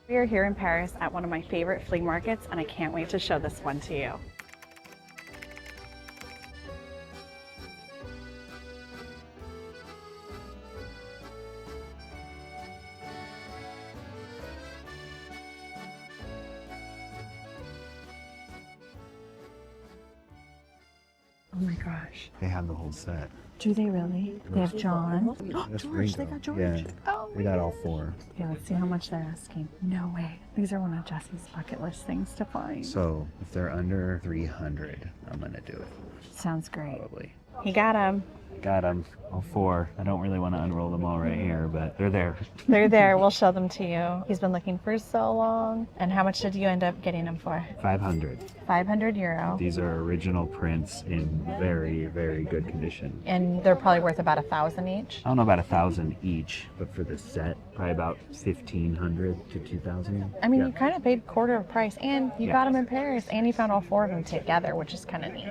We are here in Paris at one of my favorite flea markets, and I can't wait to show this one to you. Oh my gosh. They have the whole set. Do they really? They have John. That's George, Ringo. they got George. Yeah, Oh, they got all 4. okay, let's see how much they're asking. No way. These are one of Jesse's bucket list things to find. So if they're under 300, I'm gonna do it. Sounds great. Probably. He got them. Got them, all 4. I don't really want to unroll them all right here, but they're there. They're there. We'll show them to you. He's been looking for so long. And how much did you end up getting them for? 500. 500 euro. These are original prints in very, very good condition. And they're probably worth about 1,000 each. I don't know about 1,000 each, but for the set, probably about 1,500 to 2,000. I mean, Yeah. you kind of paid quarter of price, and you got them in Paris, and you found all 4 of them together, which is kind of neat.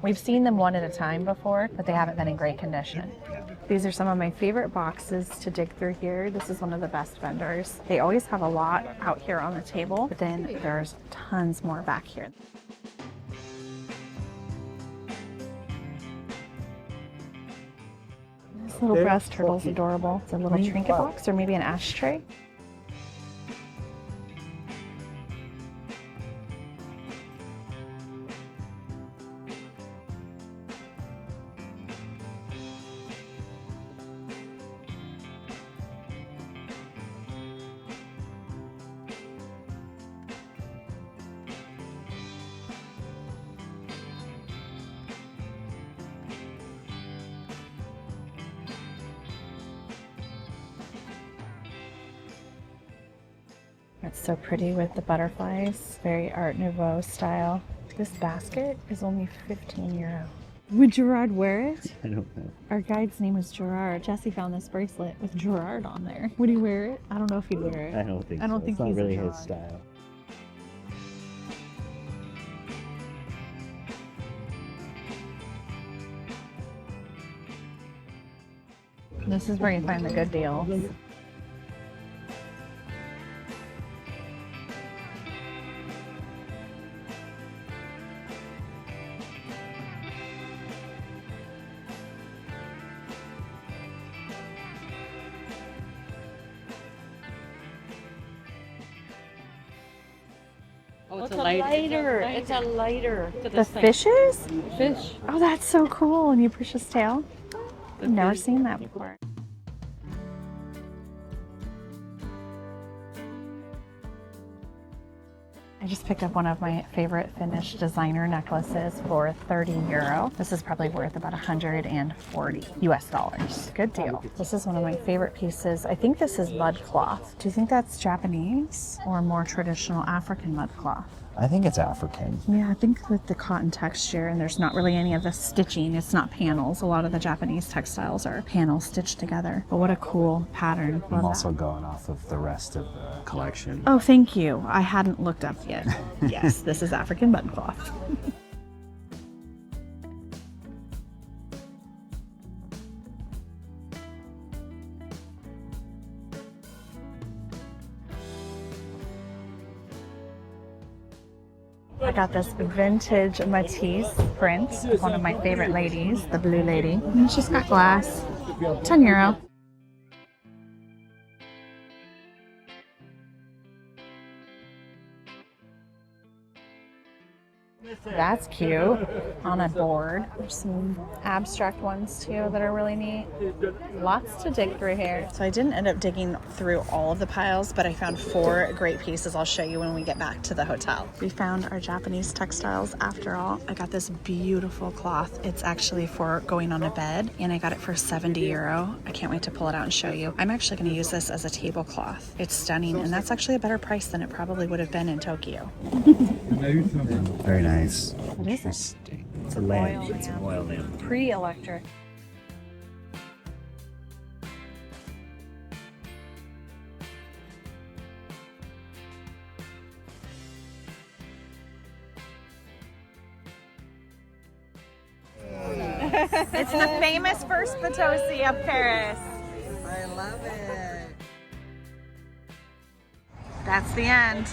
We've seen them one at a time before, but they haven't been in great condition. These are some of my favorite boxes to dig through here. This is one of the best vendors. They always have a lot out here on the table, but then there's tons more back here. This little brass turtle's adorable. It's a little trinket box or maybe an ashtray. It's so pretty with the butterflies, very Art Nouveau style. This basket is only 15 euro. Would Gerard wear it? I don't know. Our guide's name was Gerard. Jesse found this bracelet with Gerard on there. Would he wear it? I don't know if he'd wear it. I don't think I don't so. think It's not he's a really his Gerard. style. This is where you find the good deals. Oh, It's a lighter. It's a lighter. To The this thing. fishes? Fish. Oh, that's so cool. And you push his tail. I've never seen that before. I just picked up one of my favorite Finnish designer necklaces for 30 euro. This is probably worth about 140 US dollars. Good deal. This is one of my favorite pieces. I think this is mud cloth. Do you think that's Japanese or more traditional African mud cloth? I think it's African. Yeah, I think with the cotton texture, and there's not really any of the stitching, it's not panels. A lot of the Japanese textiles are panels stitched together. But what a cool pattern. I'm also going off of the rest of the collection. Oh, thank you. I hadn't looked up yet. Yes, this is African mud cloth. I got this vintage Matisse print of one of my favorite ladies, the blue lady. And she's got glass. 10 euro. That's cute. On a board. There's some abstract ones too that are really neat. Lots to dig through here. So I didn't end up digging through all of the piles, but I found 4 great pieces I'll show you when we get back to the hotel. We found our Japanese textiles after all. I got this beautiful cloth. It's actually for going on a bed, and I got it for 70 euro. I can't wait to pull it out and show you. I'm actually going to use this as a tablecloth. It's stunning, and that's actually a better price than it probably would have been in Tokyo. Very nice. What is it? Interesting. It's a lamp. Oil It's an lamp. oil lamp. Pre-electric. It's the famous first Potosi of Paris. I love it. That's the end.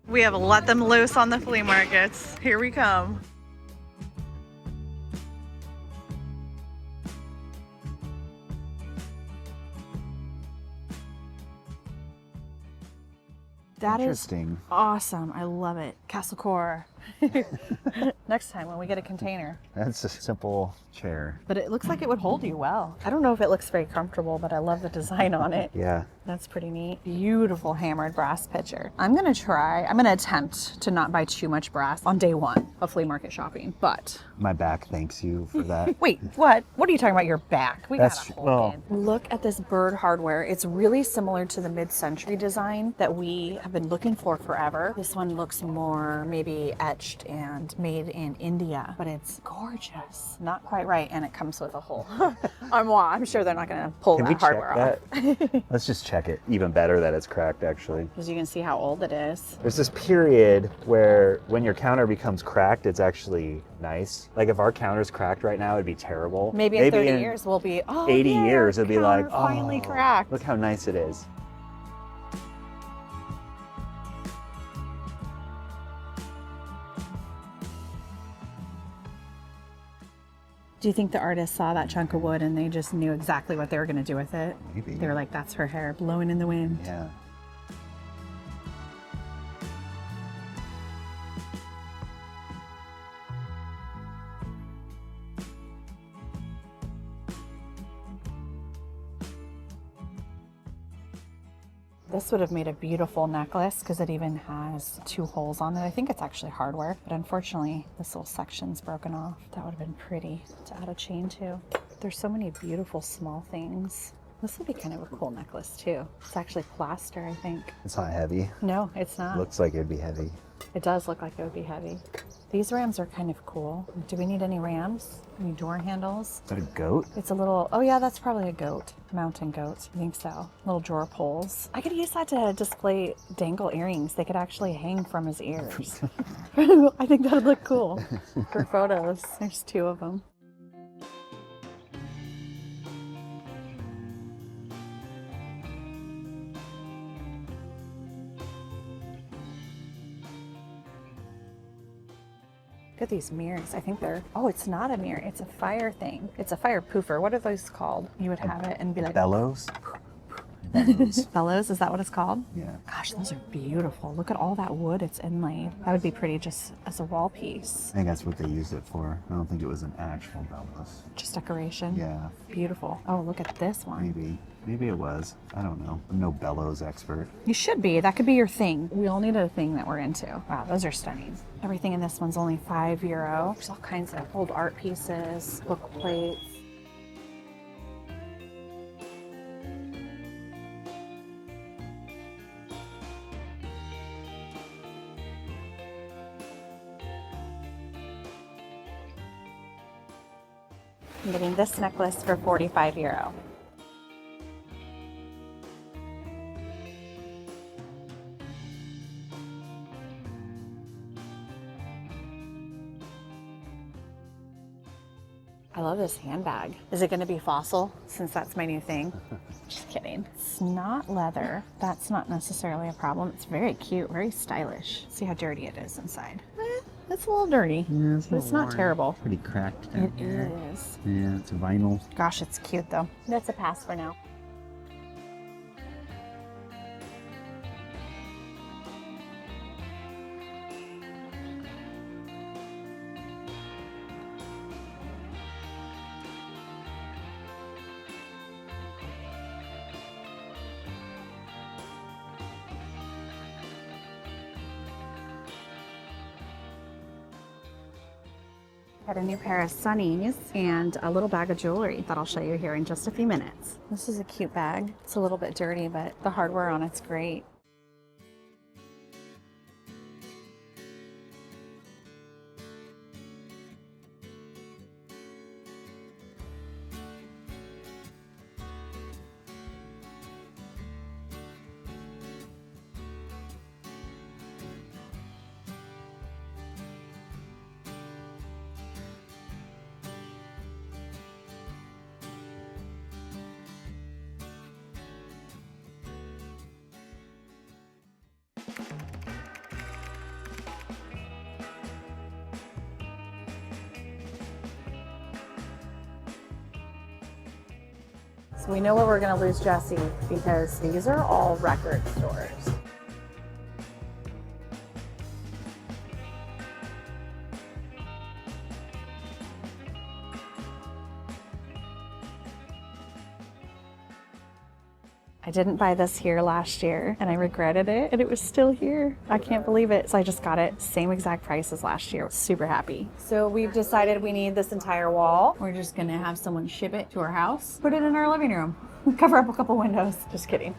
We have let them loose on the flea markets. Here we come. That is Interesting. awesome. I love it. Castle Core. Next time when we get a container. That's a simple chair. But it looks like it would hold you well. I don't know if it looks very comfortable, but I love the design on it. Yeah. That's pretty neat. Beautiful hammered brass pitcher. I'm gonna attempt to not buy too much brass on day one of flea market shopping, but. My back thanks you for that. Wait, what? What are you talking about, your back? We That's got a whole in. Look at this bird hardware. It's really similar to the mid-century design that we have been looking for forever. This one looks more maybe etched and made in India, but it's gorgeous. Not quite right, and it comes with a hole. I'm sure they're not gonna pull Can that we hardware check off. that? Let's just check it. Even better that it's cracked, actually. Because you can see how old it is. There's this period where when your counter bemes cracked, it's actually nice. Like if our counter's cracked right now, it'd be terrible. Maybe in 30 years we'll be, 80 yeah, years, it'd be like, finally cracked. Look how nice it is. Do you think the artist saw that chunk of wood and they just knew exactly what they were going to do with it? Maybe. They were like, that's her hair blowing in the wind. Yeah. This would have made a beautiful necklace because it even has 2 holes on it. I think it's actually hardware, but unfortunately this little section's broken off. That would have been pretty to add a chain to. There's so many beautiful small things. This would be kind of a cool necklace too. It's actually plaster, I think. It's not heavy. No, it's not. Looks like it'd be heavy. It does look like it would be heavy. These rams are kind of cool. Do we need any rams? Any door handles? Is that a goat? It's a little, oh yeah, that's probably a goat. Mountain goat. I think so. Little drawer pulls. I could use that to display dangle earrings. They could actually hang from his ears. I think that would look cool for photos. There's 2 of them. Look at these mirrors. I think they're, oh, it's not a mirror. It's a fire thing. It's a fire poofer. What are those called? You would have it and be like. Bellows? Bellows. Bellows, is that what it's called? Yeah. Gosh, those are beautiful. Look at all that wood it's inlaid. That would be pretty just as a wall piece. I think that's what they used it for. I don't think it was an actual bellows. Just decoration. Yeah. Beautiful. Oh, look at this one. Maybe. Maybe it was. I don't know. I'm no bellows expert. You should be. That could be your thing. We all need a thing that we're into. Wow, those are stunning. Everything in this one's only €5. There's all kinds of old art pieces, book plates. I'm getting this necklace for €45. I love this handbag. Is it going to be fossil since that's my new thing? Just kidding. It's not leather. That's not necessarily a problem. It's very cute, very stylish. See how dirty it is inside. It's a little dirty, but it's not terrible. Pretty cracked down It here. is. Yeah, it's vinyl. Gosh, it's cute though. That's a pass for now. Got a new pair of sunnies and a little bag of jewelry that I'll show you here in just a few minutes. This is a cute bag. It's a little bit dirty, but the hardware on it's great. So we know where we're gonna lose Jesse because these are all record stores. I didn't buy this here last year and I regretted it and it was still here. I can't believe it. So I just got it, same exact price as last year. Super happy. So we've decided we need this entire wall. We're just gonna have someone ship it to our house, put it in our living room, cover up a couple windows. Just kidding.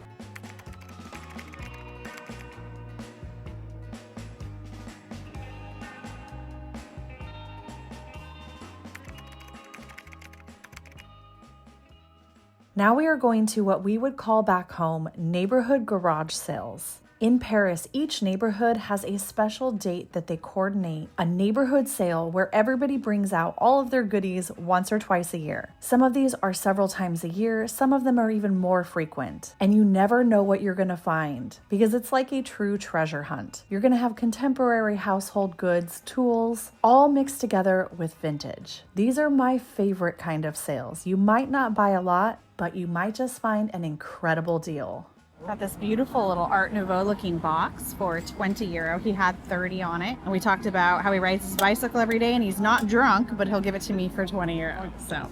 Now we are going to what we would call back home neighborhood garage sales. In Paris, each neighborhood has a special date that they coordinate, a neighborhood sale where everybody brings out all of their goodies once or twice a year. Some of these are several times a year, some of them are even more frequent. And you never know what you're gonna find because it's like a true treasure hunt. You're gonna have contemporary household goods, tools, all mixed together with vintage. These are my favorite kind of sales. You might not buy a lot, but you might just find an incredible deal. Got this beautiful little Art Nouveau looking box for €20. He had 30 on it. And we talked about how he rides his bicycle every day and he's not drunk, but he'll give it to me for €20. So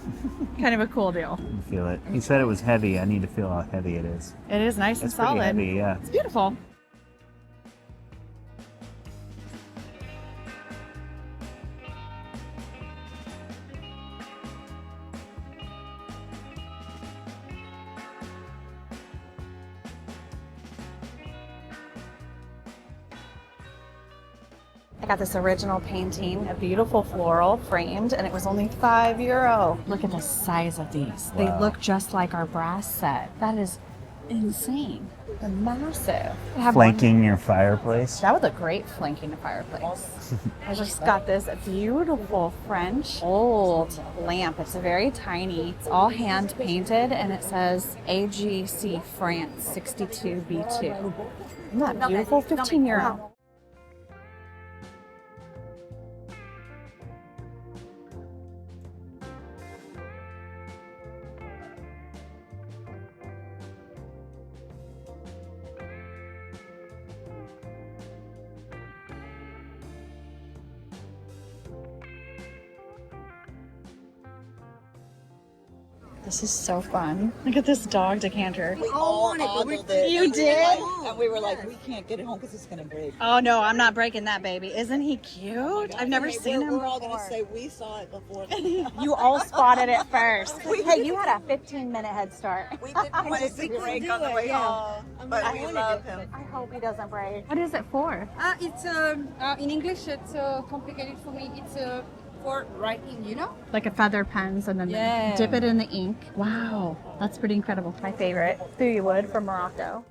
kind of a cool deal. You feel it. He said it was heavy. I need to feel how heavy it is. It is nice and solid. It's pretty heavy, yeah. It's beautiful. I got this original painting, a beautiful floral framed, and it was only €5. Look at the size of these. Wow. They look just like our brass set. That is insane. They're massive. Flanking your fireplace. That would look great flanking a fireplace. I just got this beautiful French old lamp. It's very tiny. It's all hand painted and it says AGC France 62B2. Isn't that beautiful? €15. This is so fun. Look at this dog decanter. We all ogled it. You did? And we were like, we can't get it home because it's going to break. Oh no, I'm not breaking that baby. Isn't he cute? I've never seen him We're all going to before. say we saw it before. You all spotted it first. Hey, you had a 15-minute head start. We didn't want it to break on the way home, but we love him. I hope he doesn't break. What is it for? It's in English. It's complicated for me. It's for writing, you know. Like a feather pens and then Yeah. dip it in the ink. Wow, that's pretty incredible. My favorite, Thuy wood from Morocco.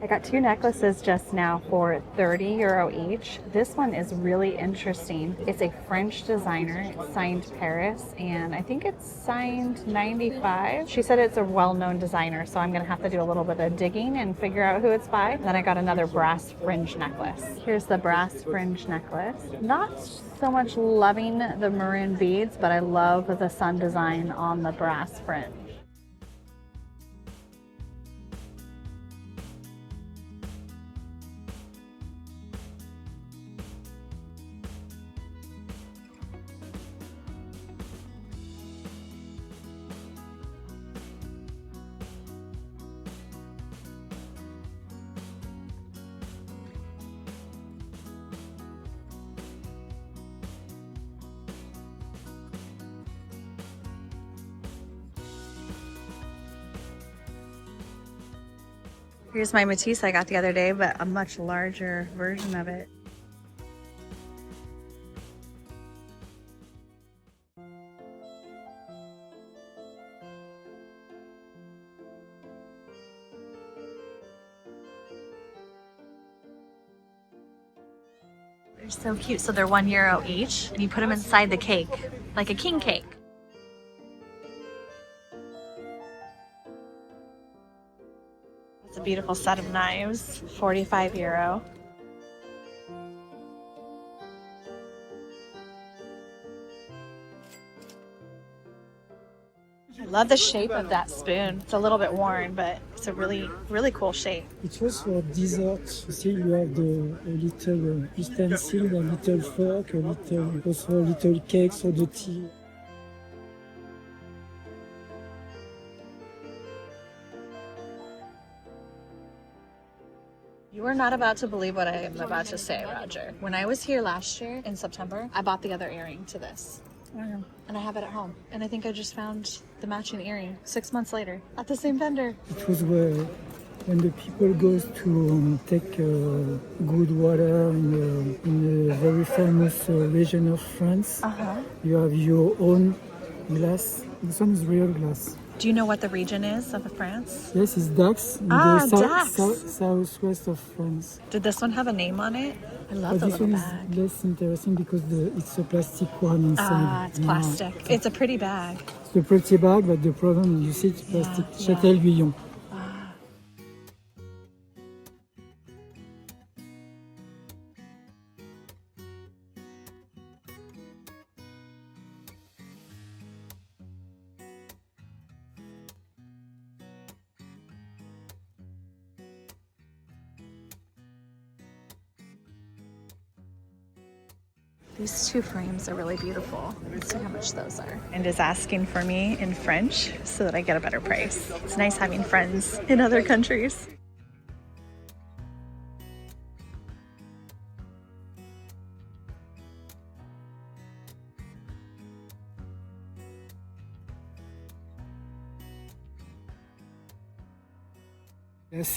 I got two necklaces just now for €30 each. This one is really interesting. It's a French designer. It's signed Paris, and I think it's signed 95. She said it's a well-known designer, so I'm gonna have to do a little bit of digging and figure out who it's by. Then I got another brass fringe necklace. Here's the brass fringe necklace. Not so much loving the maroon beads, but I love the sun design on the brass fringe. Here's my Matisse I got the other day, but a much larger version of it. They're so cute. So they're €1 each, and you put them inside the cake, like a king cake. It's a beautiful set of knives, €45. I love the shape of that spoon. It's a little bit worn, but it's a really, really cool shape. It was for dessert. See, you have a little utensil, a little fork, also a little cakes for the tea. You are not about to believe what I am about to say, Roger. When I was here last year in September, I bought the other earring to this. And I have it at home. And I think I just found the matching earring 6 months later at the same vendor. It was when the people goes to take good water in a very famous region of France. You have your own glass. This one is real glass. Do you know what the region is of France? Yes, it's Dax, in Ah, the Dax. southwest of France. Did this one have a name on it? I love But the this little one bag. is less interesting because it's a plastic one inside. Ah, it's plastic. It's a pretty bag. It's a pretty bag, but the problem is you see it's plastic. Yeah. Châtel Guyon. These two frames are really beautiful. Let's see how much those are. And is asking for me in French so that I get a better price. It's nice having friends in other countries.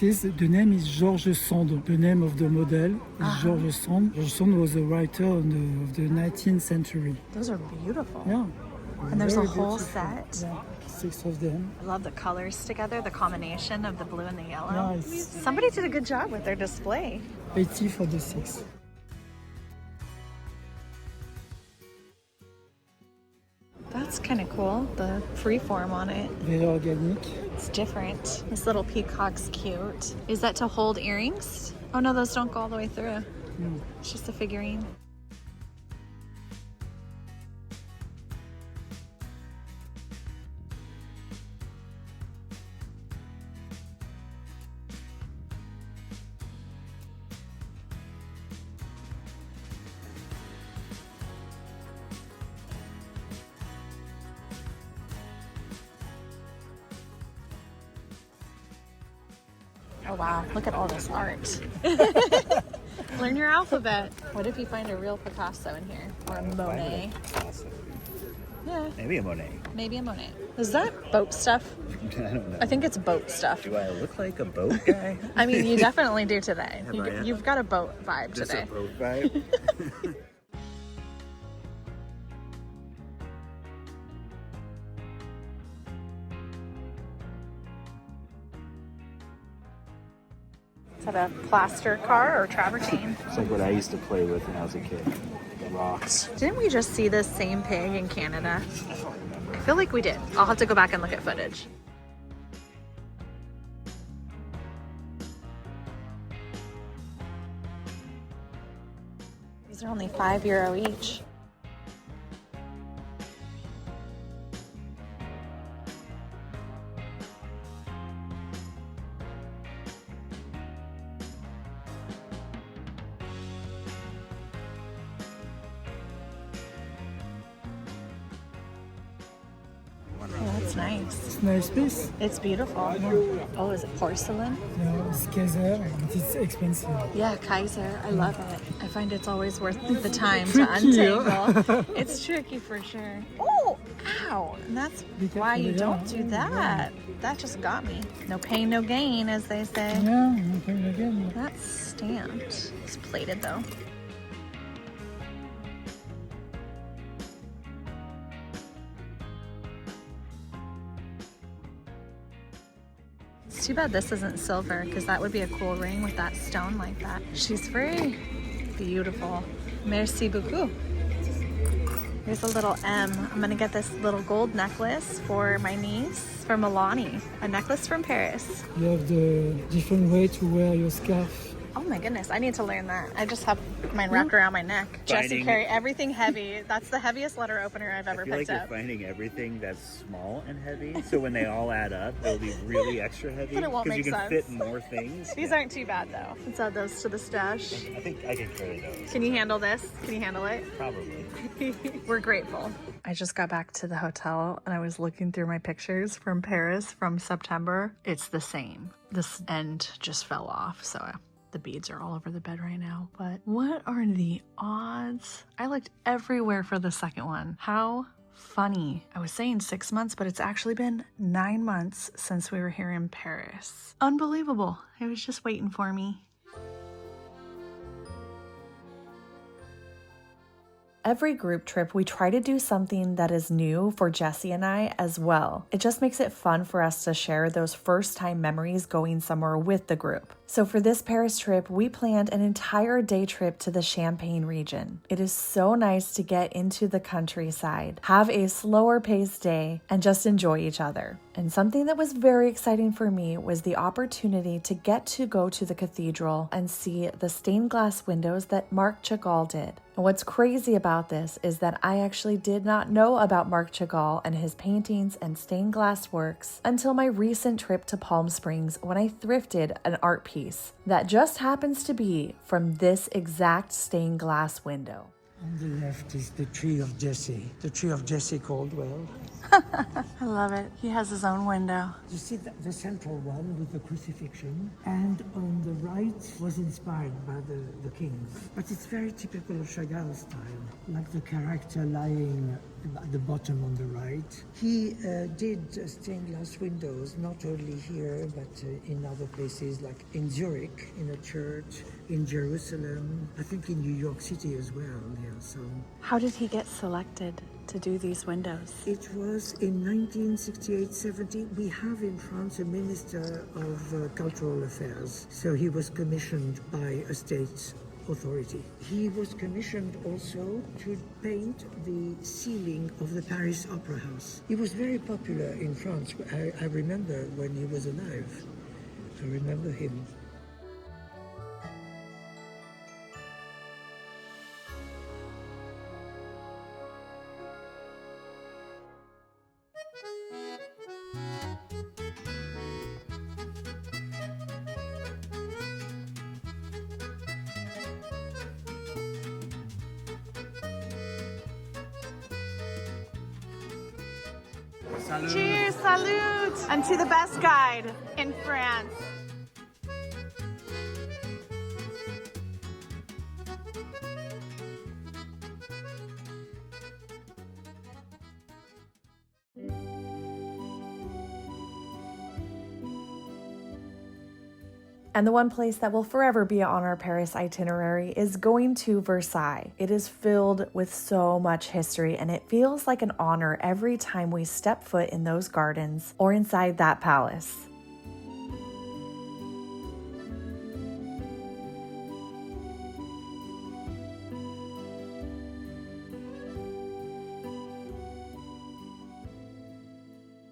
The name is Georges Sand. The name of the model is Georges Sand. Georges Sand was a writer of the 19th century. Those are beautiful. Yeah. And there's a Very whole beautiful. set. Yeah, 6 of them. I love the colors together, the combination of the blue and the yellow. Nice. Somebody did a good job with their display. 80 for the 6. That's kind of cool, the freeform on it. Very organic. It's different. This little peacock's cute. Is that to hold earrings? Oh no, those don't go all the way through. It's just a figurine. Oh wow, look at all this art. Learn your alphabet. What if you find a real Picasso in here? Or a Monet? Yeah, Maybe a Monet. maybe a Monet. Is that boat stuff? I don't know. I think it's boat stuff. Do I look like a boat guy? I mean, you definitely do today. Have I? You've got a boat vibe Just today. a boat vibe? Is that a plaster car or travertine? It's like what I used to play with when I was a kid. The rocks. Didn't we just see this same pig in Canada? I feel like we did. I'll have to go back and look at footage. These are only €5 each. Oh, that's nice. It's a nice piece. It's beautiful. Oh, is it porcelain? Yeah, it's Kaiser, but it's expensive. Yeah, Kaiser. I love it. I find it's always worth the time to Tricky, untangle. It's tricky for sure. Oh, Wow, and that's Be why you careful, don't yeah. do that. That just got me. No pain, no gain, as they say. Yeah, okay, again. That's stamped. It's plated though. It's too bad this isn't silver because that would be a cool ring with that stone like that. She's free. Beautiful. Merci beaucoup. Here's a little M. I'm gonna get this little gold necklace for my niece, for Milani. A necklace from Paris. You have the different way to wear your scarf. Oh my goodness, I need to learn that. I just have mine wrapped around my neck. Jesse Finding- carry everything heavy. That's the heaviest letter opener I've ever I feel like picked you're up. finding everything that's small and heavy, so when they all add up, it'll be really extra heavy. But it won't because make you can sense. fit more things. These aren't too bad though. Let's add those to the stash. I think I can carry those. Can you handle this? Can you handle it? Probably. We're grateful. I just got back to the hotel and I was looking through my pictures from Paris from September. It's the same. This end just fell off, so the beads are all over the bed right now. But what are the odds? I looked everywhere for the second one. How funny. I was saying 6 months, but it's actually been 9 months since we were here in Paris. Unbelievable. It was just waiting for me. Every group trip, we try to do something that is new for Jesse and I as well. It just makes it fun for us to share those first time memories going somewhere with the group. So for this Paris trip, we planned an entire day trip to the Champagne region. It is so nice to get into the countryside, have a slower paced day, and just enjoy each other. And something that was very exciting for me was the opportunity to get to go to the cathedral and see the stained glass windows that Marc Chagall did. And what's crazy about this is that I actually did not know about Marc Chagall and his paintings and stained glass works until my recent trip to Palm Springs when I thrifted an art piece that just happens to be from this exact stained glass window. On the left is the tree of Jesse Caldwell. I love it. He has his own window. You see the central one with the crucifixion, and on the right was inspired by the kings. But it's very typical of Chagall style, like the character lying at the bottom on the right. He did stained glass windows, not only here, but in other places, like in Zurich, in a church, in Jerusalem, I think in New York City as well. Yeah, so How did he get selected to do these windows? it was in 1968-70. We have in France a Minister of Cultural Affairs, so he was commissioned by a state authority. He was commissioned also to paint the ceiling of the Paris Opera House. He was very popular in France. I remember when he was alive. I remember him. Salut. Cheers, salute, and to the best guide in France. And the one place that will forever be on our Paris itinerary is going to Versailles. It is filled with so much history, and it feels like an honor every time we step foot in those gardens or inside that palace.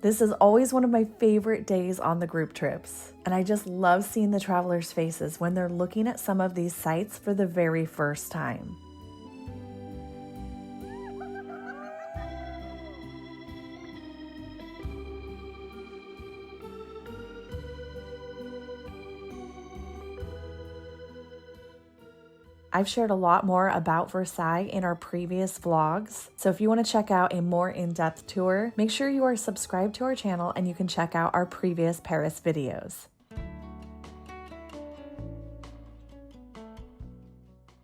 This is always one of my favorite days on the group trips, and I just love seeing the travelers' faces when they're looking at some of these sites for the very first time. I've shared a lot more about Versailles in our previous vlogs, so if you want to check out a more in-depth tour, make sure you are subscribed to our channel and you can check out our previous Paris videos.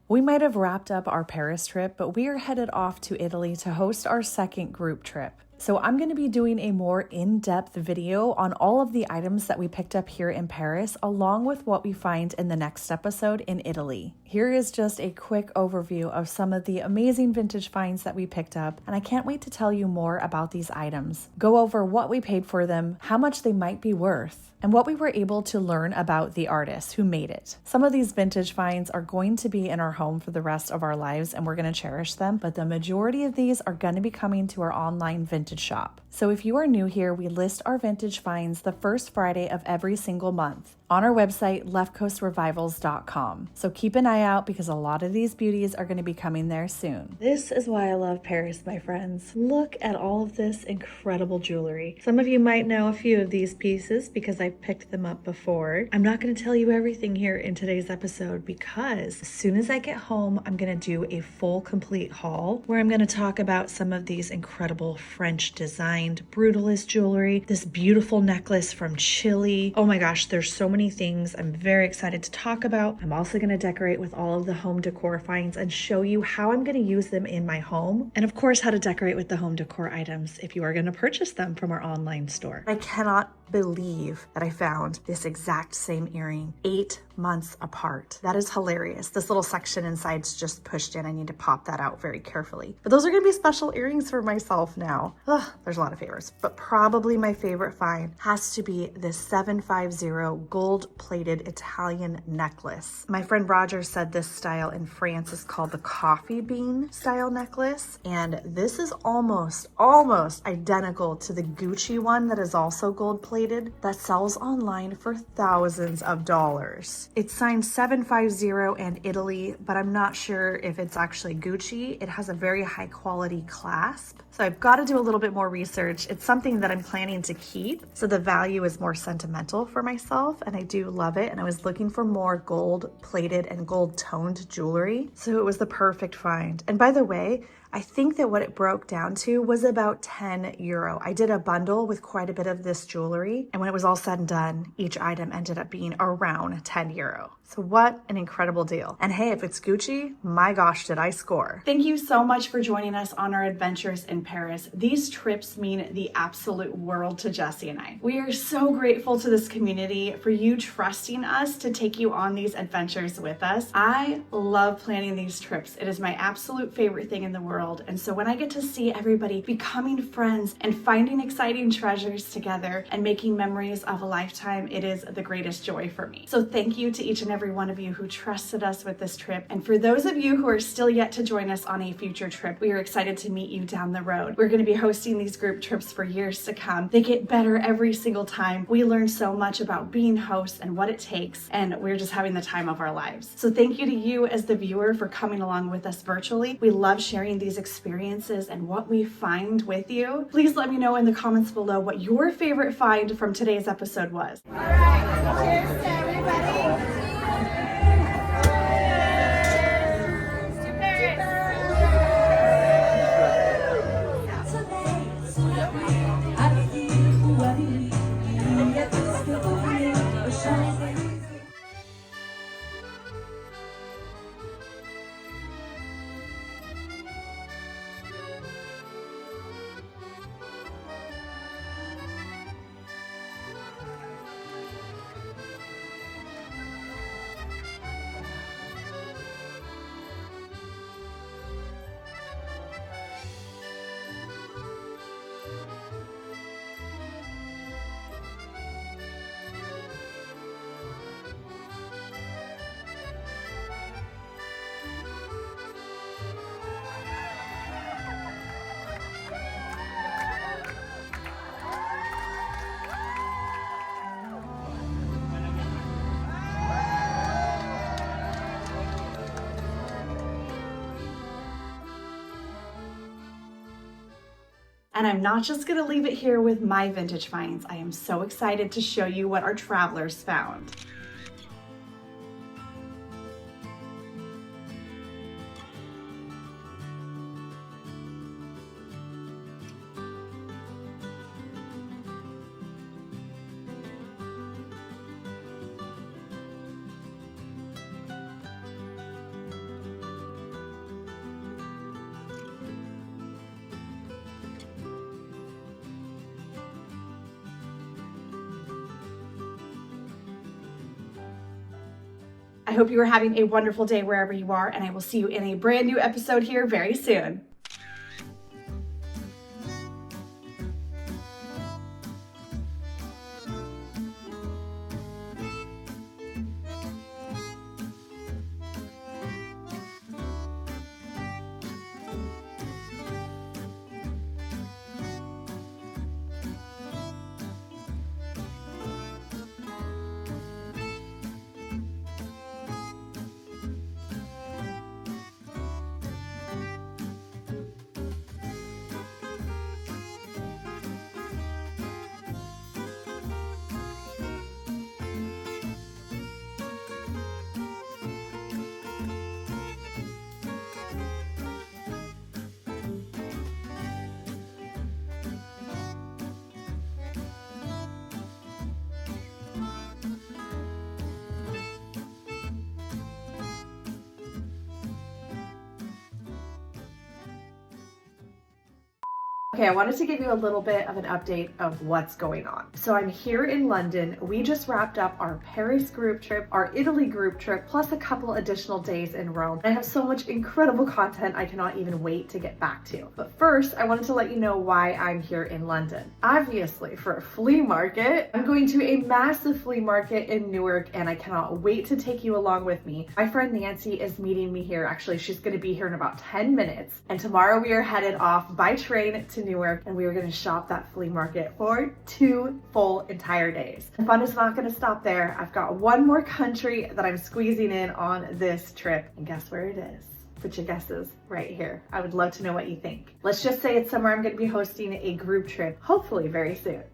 We might have wrapped up our Paris trip, but we are headed off to Italy to host our second group trip. So I'm going to be doing a more in-depth video on all of the items that we picked up here in Paris, along with what we find in the next episode in Italy. Here is just a quick overview of some of the amazing vintage finds that we picked up, and I can't wait to tell you more about these items. Go over what we paid for them, how much they might be worth, and what we were able to learn about the artists who made it. Some of these vintage finds are going to be in our home for the rest of our lives, and we're going to cherish them, but the majority of these are going to be coming to our online vintage shop. So if you are new here, we list our vintage finds the first Friday of every single month on our website, leftcoastrevivals.com. So keep an eye out because a lot of these beauties are going to be coming there soon. This is why I love Paris, my friends. Look at all of this incredible jewelry. Some of you might know a few of these pieces because I picked them up before. I'm not going to tell you everything here in today's episode because as soon as I get home, I'm going to do a full complete haul where I'm going to talk about some of these incredible French designed brutalist jewelry, this beautiful necklace from Chile. Oh my gosh, there's so many things I'm very excited to talk about. I'm also going to decorate with all of the home decor finds and show you how I'm going to use them in my home. And of course, how to decorate with the home decor items if you are going to purchase them from our online store. I cannot believe that I found this exact same earring 8 months apart. That is hilarious. This little section inside's just pushed in. I need to pop that out very carefully. But those are going to be special earrings for myself now. Ugh, there's a lot of favorites, but probably my favorite find has to be this 750 gold-plated Italian necklace. My friend Roger said this style in France is called the coffee bean style necklace, and this is almost identical to the Gucci one that is also gold-plated that sells online for thousands of dollars. It's signed 750 and Italy, but I'm not sure if it's actually Gucci. It has a very high quality clasp, so I've got to do a little bit more research. It's something that I'm planning to keep, so the value is more sentimental for myself, and I do love it. And I was looking for more gold-plated and gold-toned jewelry, so it was the perfect find. And by the way, I think that what it broke down to was about 10 euro. I did a bundle with quite a bit of this jewelry, and when it was all said and done, each item ended up being around 10 euro. So what an incredible deal. And hey, if it's Gucci, my gosh, did I score. Thank you so much for joining us on our adventures in Paris. These trips mean the absolute world to Jessie and I. We are so grateful to this community for you trusting us to take you on these adventures with us. I love planning these trips. It is my absolute favorite thing in the world. And so when I get to see everybody becoming friends and finding exciting treasures together and making memories of a lifetime, it is the greatest joy for me. So thank you to each and every one of you who trusted us with this trip. And for those of you who are still yet to join us on a future trip, we are excited to meet you down the road. We're going to be hosting these group trips for years to come. They get better every single time. We learn so much about being hosts and what it takes, and we're just having the time of our lives. So thank you to you as the viewer for coming along with us virtually. We love sharing these experiences and what we find with you. Please let me know in the comments below what your favorite find from today's episode was. All right, cheers to everybody. And I'm not just gonna leave it here with my vintage finds. I am so excited to show you what our travelers found. I hope you are having a wonderful day wherever you are, and I will see you in a brand new episode here very soon. Okay, I wanted to give you a little bit of an update of what's going on. So I'm here in London. We just wrapped up our Paris group trip, our Italy group trip, plus a couple additional days in Rome. I have so much incredible content I cannot even wait to get back to. But first, I wanted to let you know why I'm here in London. Obviously, for a flea market. I'm going to a massive flea market in Newark, and I cannot wait to take you along with me. My friend Nancy is meeting me here. Actually, she's going to be here in about 10 minutes. And tomorrow we are headed off by train to Newark, and we are going to shop that flea market for 2 full entire days. The fun is not going to stop there. I've got one more country that I'm squeezing in on this trip, and guess where it is? Put your guesses right here. I would love to know what you think. Let's just say it's somewhere I'm going to be hosting a group trip, hopefully very soon.